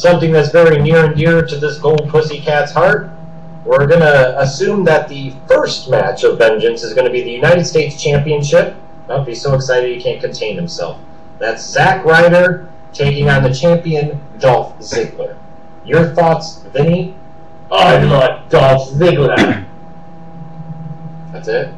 something that's very near and dear to this Gold Pussycat's heart. We're going to assume that the first match of Vengeance is going to be the United States Championship. Oh, he's so excited he can't contain himself. That's Zack Ryder taking on the champion, Dolph Ziggler. Your thoughts, Vinny? I like Dolph Ziggler. That's it?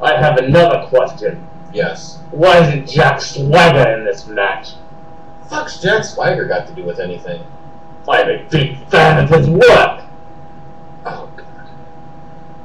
I have another question. Yes. Why isn't Jack Swagger in this match? Fuck's Jack Swagger got to do with anything? I'm a big fan of his work. Oh, God.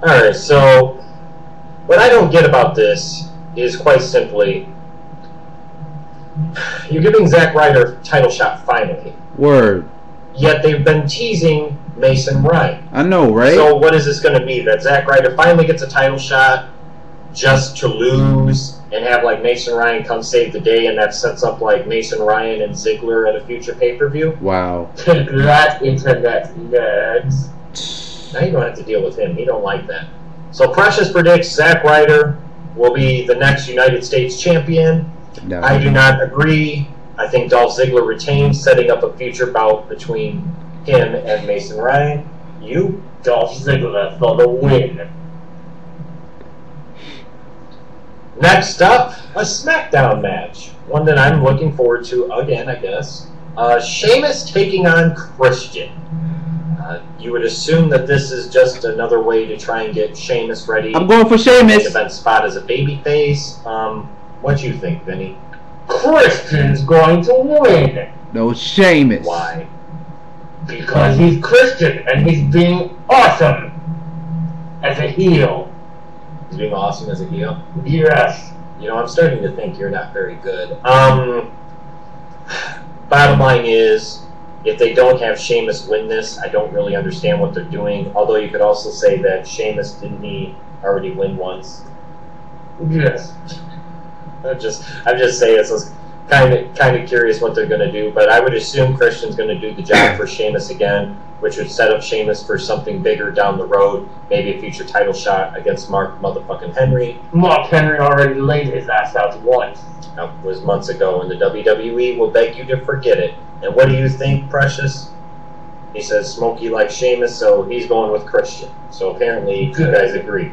Alright, so what I don't get about this is quite simply, you're giving Zack Ryder a title shot finally. Word. Yet they've been teasing Mason Ryan. I know, right? So what is this going to be? That Zack Ryder finally gets a title shot just to lose and have like Mason Ryan come save the day, and that sets up like Mason Ryan and Ziggler at a future pay-per-view? Wow. Take that, internet nerds. Now you don't have to deal with him. He don't like that. So Precious predicts Zack Ryder will be the next United States champion. No. I do not agree. I think Dolph Ziggler retains, setting up a future bout between him and Mason Ryan. You? Dolph Ziggler for the win. Next up, a SmackDown match. One that I'm looking forward to again, I guess. Sheamus taking on Christian. You would assume that this is just another way to try and get Sheamus ready. I'm going for Sheamus. Event spot as a babyface. What do you think, Vinny? Christian's going to win. No, Sheamus. Why? Because he's Christian and he's being awesome as a heel. He's being awesome as a heel? Yes. You know, I'm starting to think you're not very good. Bottom line is, if they don't have Sheamus win this, I don't really understand what they're doing. Although you could also say that Sheamus didn't he already win once? Yes. I'm just saying, so it's kind of curious what they're going to do. But I would assume Christian's going to do the job for Sheamus again, which would set up Sheamus for something bigger down the road, maybe a future title shot against Mark motherfucking Henry. Mark Henry already laid his ass out once. That was months ago, and the WWE will beg you to forget it. And what do you think, Precious? He says Smokey likes Sheamus, so he's going with Christian. So apparently you guys agree.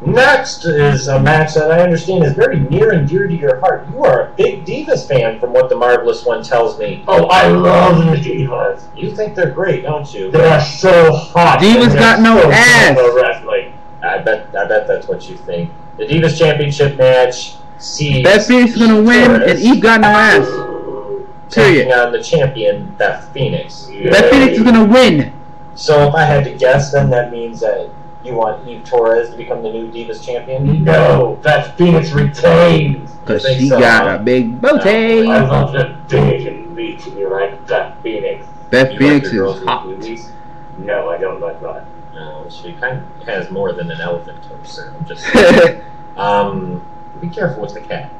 Next is a match that I understand is very near and dear to your heart. You are a big Divas fan, from what the Marvelous One tells me. Oh, I love the Divas. You think they're great, don't you? They're so hot. Divas got no ass. Wrestling. I bet that's what you think. The Divas Championship match sees Beth Phoenix is gonna win, and Eve got no ass. taking Period. on the champion, Beth Phoenix. Beth Phoenix is gonna win. So if I had to guess, then that means that you want Eve Torres to become the new Divas champion? No, Beth Phoenix retains. Cause think she so, got huh? a big booty. I love the big and beachy like Beth Phoenix. Beth You Phoenix like your girls is with hot. boobies? No, I don't like that. No, she kind of has more than an elephant to her, sir. I'm just saying. Be careful with the cat.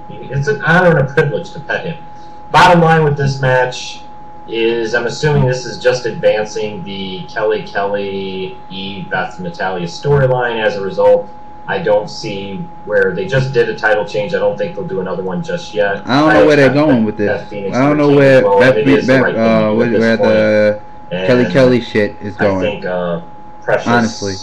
It's an honor and a privilege to pet him. Bottom line with this match is, I'm assuming this is just advancing the Kelly, Eve, Beth, Natalia storyline. As a result, I don't see where they just did a title change. I don't think they'll do another one just yet. I don't know where they're expect going with this. Beth Phoenix I don't to know retain where as well, and it is the right thing to do at this where the point. Kelly shit is I going. think Precious Honestly.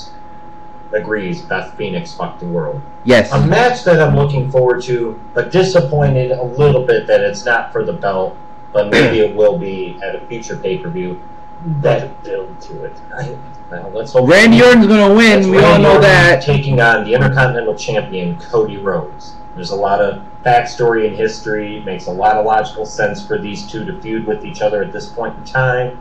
agrees. Beth Phoenix fucked the world. Yes. A match that I'm looking forward to, but disappointed a little bit that it's not for the belt, but maybe it will be at a future pay-per-view. That build to it. Well, let's hope Randy Orton's gonna win. That's We all Randy know Orton that. taking on the Intercontinental Champion Cody Rhodes. There's a lot of backstory and history. It makes a lot of logical sense for these two to feud with each other at this point in time.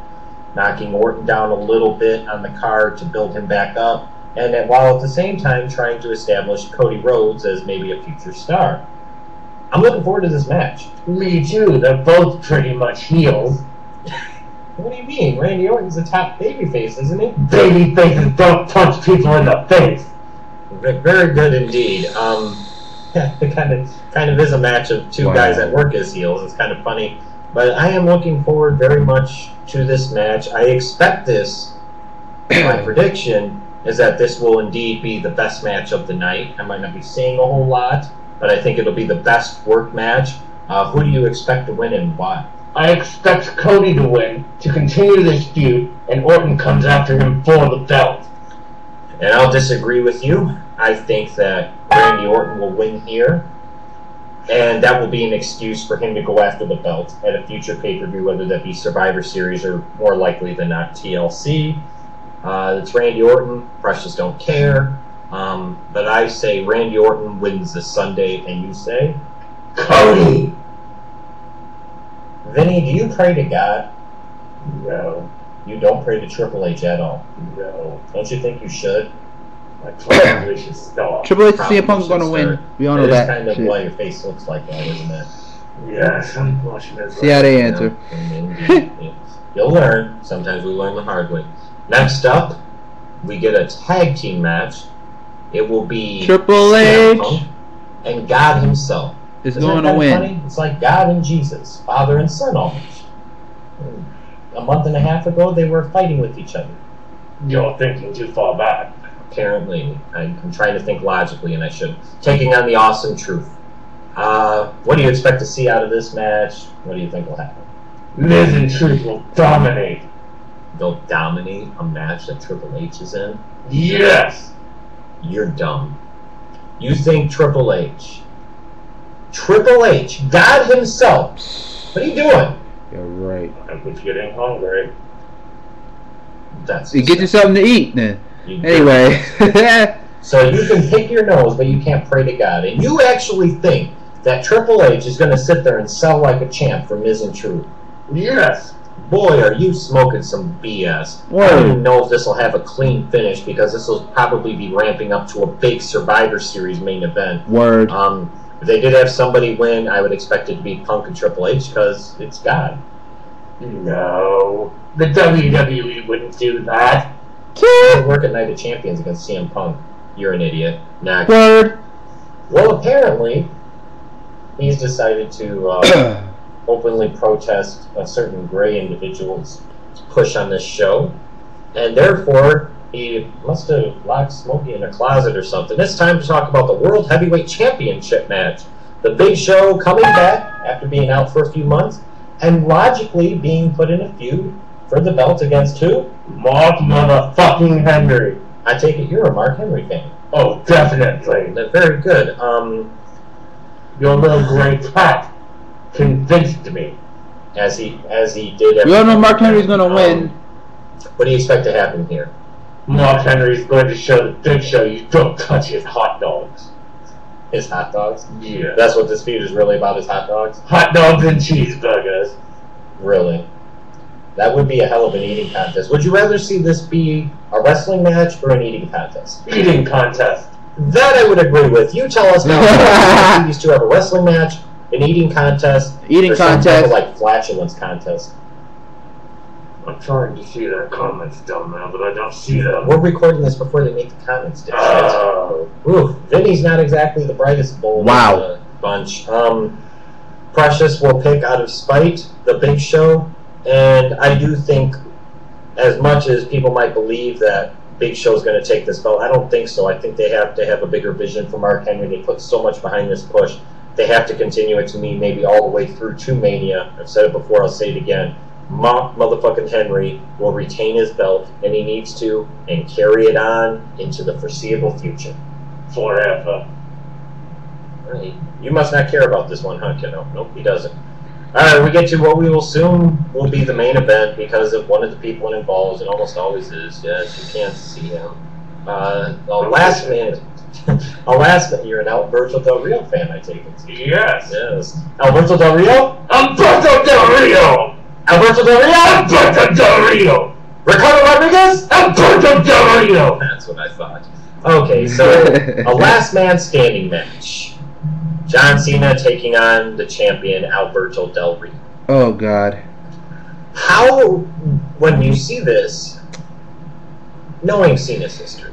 Knocking Orton down a little bit on the card to build him back up, and while at the same time trying to establish Cody Rhodes as maybe a future star. I'm looking forward to this match. Me too. They're both pretty much heels. What do you mean? Randy Orton's the top babyface, isn't he? Baby faces don't punch people in the face. Very good indeed. It kind of is a match of two guys that work as heels. It's kind of funny. But I am looking forward very much to this match. I expect this. My prediction is that this will indeed be the best match of the night. I might not be saying a whole lot, but I think it'll be the best work match. Who do you expect to win and why? I expect Cody to win, to continue this feud, and Orton comes after him for the belt. And I'll disagree with you. I think that Randy Orton will win here, and that will be an excuse for him to go after the belt at a future pay-per-view, whether that be Survivor Series or more likely than not TLC. It's Randy Orton. Precious don't care. But I say Randy Orton wins this Sunday, and you say? Cody! Vinny, do you pray to God? No. You don't pray to Triple H at all? No. Don't you think you should? I probably should stop. Triple H Probably CM Punk's gonna should win. start. We all know That is that. kind of shit. why your face looks like that, isn't it? Yes, unfortunately. See how they answer. Yeah. You'll learn. Sometimes we learn the hard way. Next up, we get a tag team match. It will be Triple CM H Punk and God himself. is Isn't going that to win. funny? It's like God and Jesus, father and son almost. A month and a half ago, they were fighting with each other. You're thinking too far back. Apparently, I'm trying to think logically, and I should. Taking on the Awesome Truth. What do you expect to see out of this match? What do you think will happen? Miz and Truth will dominate. They'll dominate a match that Triple H is in? Yes! You're dumb. You think Triple H, God himself, what are you doing? You're right. I was getting hungry. That's You get you something to eat then. you do. Anyway. So you can pick your nose, but you can't pray to God. And you actually think that Triple H is going to sit there and sell like a champ for Miz and Truth. Yes! Boy, are you smoking some BS. I Word. don't even know if this will have a clean finish because this will probably be ramping up to a big Survivor Series main event. Word. If they did have somebody win, I would expect it to be Punk and Triple H because it's God. No. The WWE wouldn't do that. They work at Night of Champions against CM Punk. You're an idiot. Next. Word. Well, apparently, he's decided to openly protest a certain gray individual's push on this show, and therefore he must have locked Smokey in a closet or something. It's time to talk about the World Heavyweight Championship match. The Big Show coming back after being out for a few months, and logically being put in a feud for the belt against who? Mark motherfucking Henry. I take it you're a Mark Henry fan. Oh, definitely. Very good. Your little gray cat convinced me. As he did. We all know Mark Henry's gonna win. What do you expect to happen here? Mark Henry's going to show the Big Show you don't touch his hot dogs. His hot dogs? Yeah. That's what this feud is really about, is hot dogs? Hot dogs and cheeseburgers. Really? That would be a hell of an eating contest. Would you rather see this be a wrestling match or an eating contest? Eating contest. That I would agree with. You tell us now. These two have a wrestling match, an eating contest, Eating or some type contest. of like flatulence contest. I'm trying to see their comments down there, but I don't see them. We're recording this before they make the comments. dipshit. Oh. Ooh, Vinny's not exactly the brightest bull Wow. of the bunch. Precious will pick out of spite the Big Show, and I do think, as much as people might believe that Big Show's going to take this belt, I don't think so. I think they have to have a bigger vision for Mark Henry. They put so much behind this push. They have to continue it to me maybe all the way through to Mania. I've said it before, I'll say it again. Mark motherfucking Henry will retain his belt, and he needs to, and carry it on into the foreseeable future. Forever. Right. You must not care about this one, huh, kiddo? Nope, he doesn't. Alright, we get to what we will soon will be the main event because of one of the people involved. It almost always is. Yes, you can't see him. Last man. You're an Alberto Del Rio fan, I take it. Yes. Yes. Alberto Del Rio? Alberto Del Rio! Alberto Del Rio? Alberto Del Rio! Ricardo Rodriguez? Alberto Del Rio! That's what I thought. Okay, so a last man standing match. John Cena taking on the champion Alberto Del Rio. Oh God. How, when you see this, knowing Cena's history,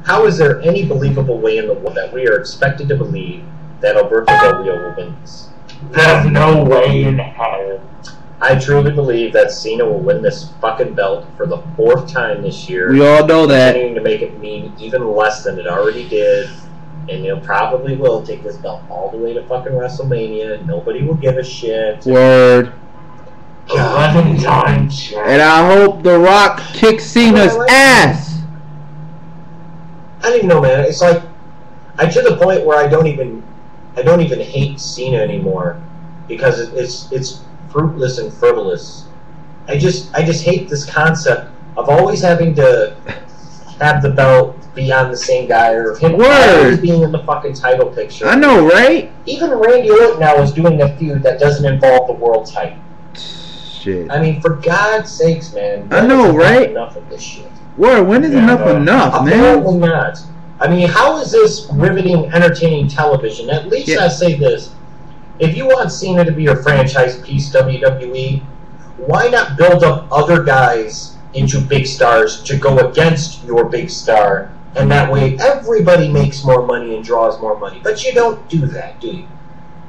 how is there any believable way in the world that we are expected to believe that Alberto Del Rio will win this? There's no way in hell. I truly believe that Cena will win this fucking belt for the 4th time this year. We all know that. Continuing to make it mean even less than it already did. And he'll probably will take this belt all the way to fucking WrestleMania. Nobody will give a shit. Word. John Cena. And I hope The Rock kicks Cena's ass. I don't even know, man. It's like I'm to the point where I don't even hate Cena anymore because it's fruitless and frivolous. I just hate this concept of always having to have the belt be on the same guy or him always being in the fucking title picture. I know, right? Even Randy Orton now is doing a feud that doesn't involve the world title. Shit. I mean, for God's sakes, man. I know, right? Enough of this shit. Word, when is enough, man? Apparently not. I mean, how is this riveting, entertaining television? At least I say this. If you want Cena to be your franchise piece, WWE, why not build up other guys into big stars to go against your big star? And that way, everybody makes more money and draws more money. But you don't do that, do you?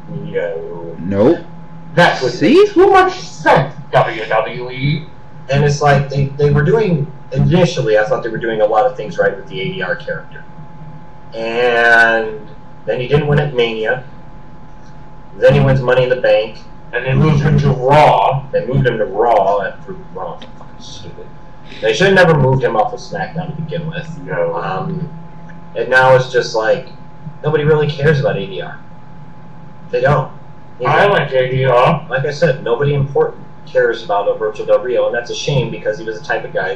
No. Nope. That would make too much sense, WWE. And it's like, they were doing, initially, I thought they were doing a lot of things right with the ADR character. And then he didn't win at Mania. Then he wins Money in the Bank. And they moved him to Raw. They moved him to Raw after Raw. Fucking stupid. They should have never moved him off of SmackDown to begin with. No. And now it's just like nobody really cares about ADR. They don't. I like ADR. Like I said, nobody important cares about Alberto Del Rio, and that's a shame because he was the type of guy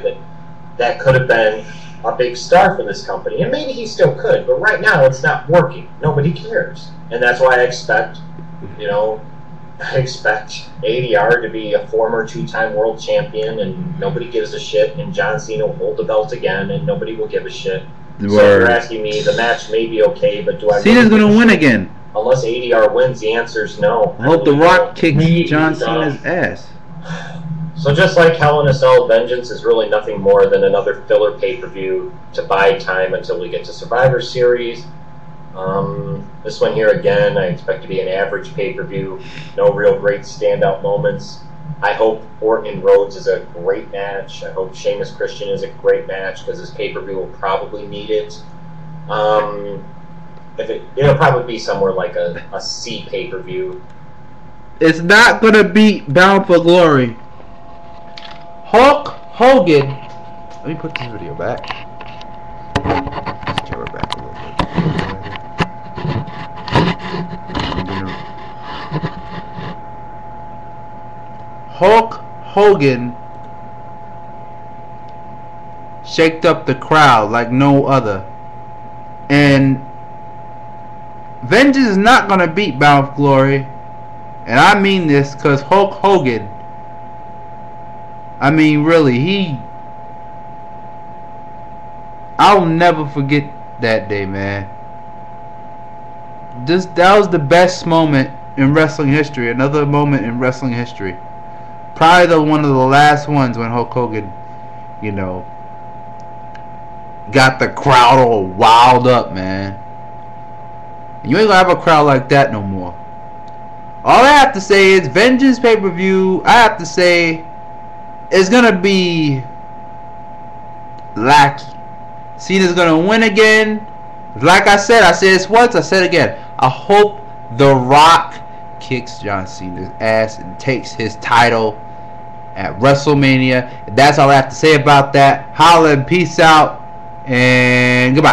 that could have been a big star for this company, and maybe he still could. But right now, it's not working. Nobody cares, and that's why I expect ADR to be a former 2-time world champion, and nobody gives a shit, and John Cena will hold the belt again, and nobody will give a shit. So if you're asking me, the match may be okay, but do I... Cena's going to win again. Unless ADR wins, the answer is no. I hope The Rock kicks John Cena's ass. So just like Hell in a Cell, Vengeance is really nothing more than another filler pay-per-view to buy time until we get to Survivor Series. This one here, again, I expect to be an average pay-per-view. No real great standout moments. I hope Orton and Rhodes is a great match. I hope Sheamus Christian is a great match because this pay-per-view will probably need it. It'll probably be somewhere like a C pay-per-view. It's not going to beat Bound for Glory. Hulk Hogan. Let me put this video back. Let's turn it back a little bit. Hulk Hogan shaked up the crowd like no other. And Vengeance is not going to beat Bound for Glory. And I mean this because Hulk Hogan, I mean really, I'll never forget that day, man. That was the best moment in wrestling history. Another moment in wrestling history. Probably one of the last ones when Hulk Hogan, got the crowd all wild up, man. And you ain't gonna have a crowd like that no more. All I have to say is Vengeance pay-per-view, I have to say, is gonna be lackey. Cena's gonna win again. Like I said this once, I said it again. I hope The Rock kicks John Cena's ass and takes his title at WrestleMania. That's all I have to say about that. Holla and peace out and goodbye.